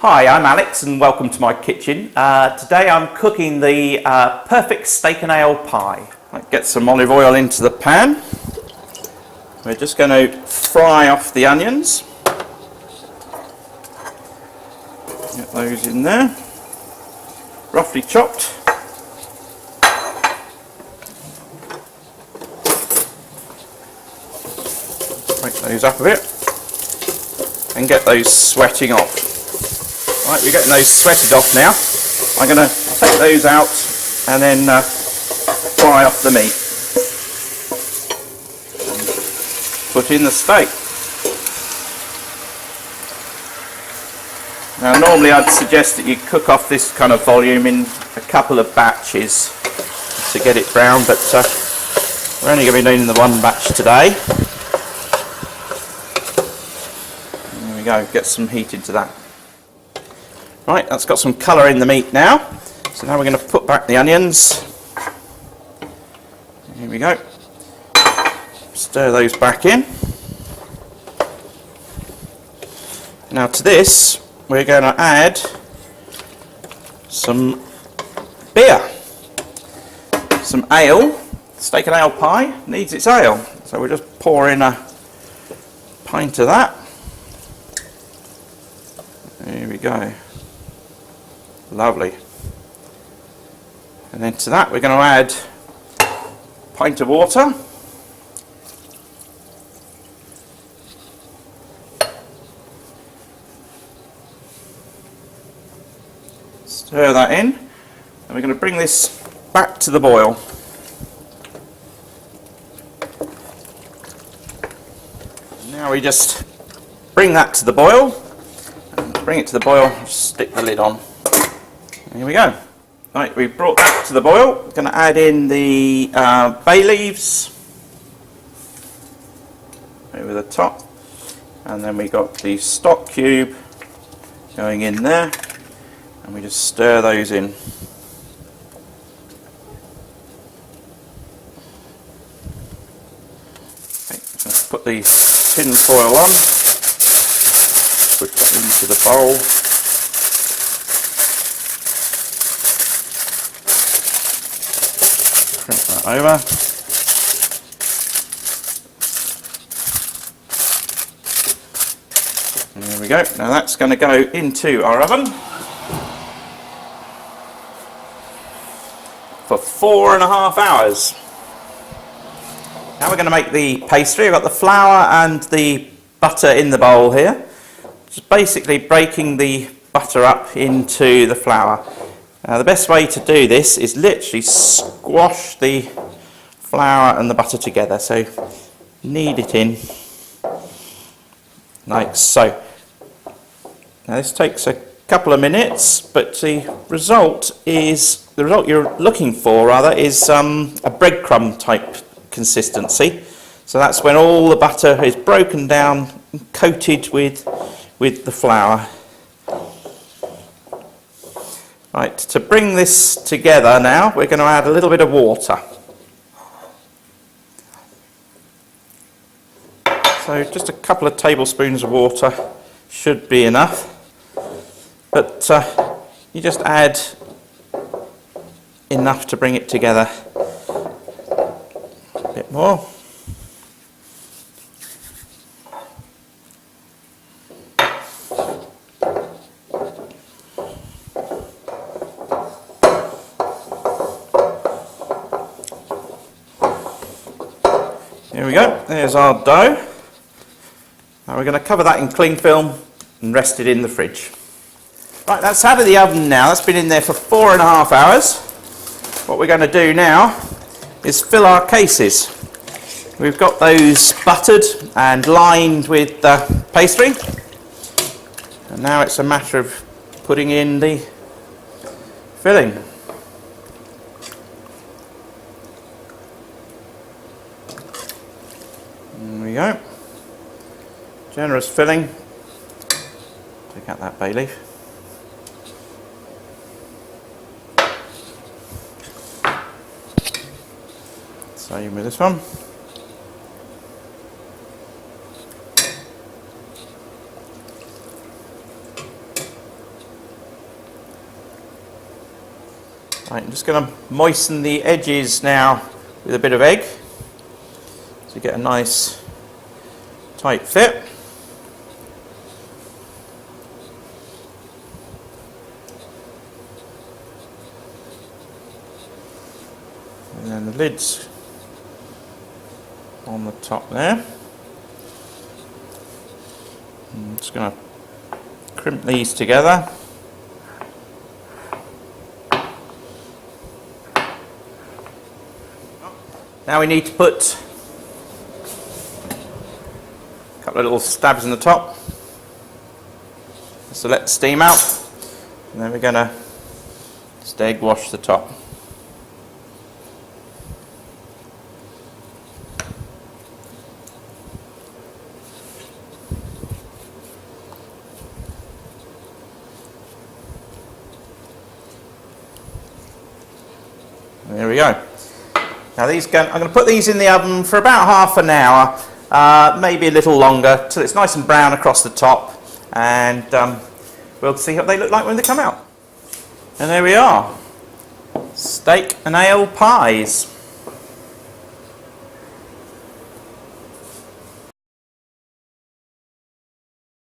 Hi, I'm Alex and welcome to my kitchen. Today I'm cooking the perfect steak and ale pie. I'll get some olive oil into the pan. We're just going to fry off the onions. Get those in there. Roughly chopped. Break those up a bit and get those sweating off. Right, we're getting those sweated off now. I'm going to take those out and then fry off the meat. Put in the steak. Now normally I'd suggest that you cook off this kind of volume in a couple of batches to get it brown, but we're only going to be doing the one batch today. There we go, get some heat into that. Right, that's got some colour in the meat now. So now we're going to put back the onions. Here we go. Stir those back in. Now to this, we're going to add some beer. Some ale. Steak and ale pie needs its ale. So we'll just pour in a pint of that. There we go. Lovely. And then to that we're going to add a pint of water. Stir that in. And we're going to bring this back to the boil. Now we just bring that to the boil. And bring it to the boil, stick the lid on. Here we go. Right, we've brought that to the boil. We're going to add in the bay leaves over the top, and then we got the stock cube going in there, and we just stir those in. Okay, let's put the tin foil on, put that into the bowl. Flip that over. There we go. Now that's going to go into our oven for 4.5 hours. Now we're going to make the pastry. I've got the flour and the butter in the bowl here. Just basically breaking the butter up into the flour. Now the best way to do this is literally squash the flour and the butter together, so knead it in like so. Now this takes a couple of minutes, but the result you're looking for is a breadcrumb type consistency. So that's when all the butter is broken down and coated with the flour. Right, to bring this together now, we're going to add a little bit of water. So just a couple of tablespoons of water should be enough. But you just add enough to bring it together. A bit more. There we go, there's our dough. Now we're going to cover that in cling film and rest it in the fridge. Right, that's out of the oven now. That's been in there for 4.5 hours. What we're going to do now is fill our cases. We've got those buttered and lined with pastry. And now it's a matter of putting in the filling. There we go. Generous filling. Take out that bay leaf. Same with this one. Right, I'm just going to moisten the edges now with a bit of egg to get a nice tight fit. And then the lid's on the top there. I'm just going to crimp these together. Now we need to put a couple of little stabs in the top just to let the steam out, and then we're going to just egg wash the top. There we go. Now I'm going to put these in the oven for about half an hour, maybe a little longer, till it's nice and brown across the top, and we'll see what they look like when they come out. And there we are, steak and ale pies.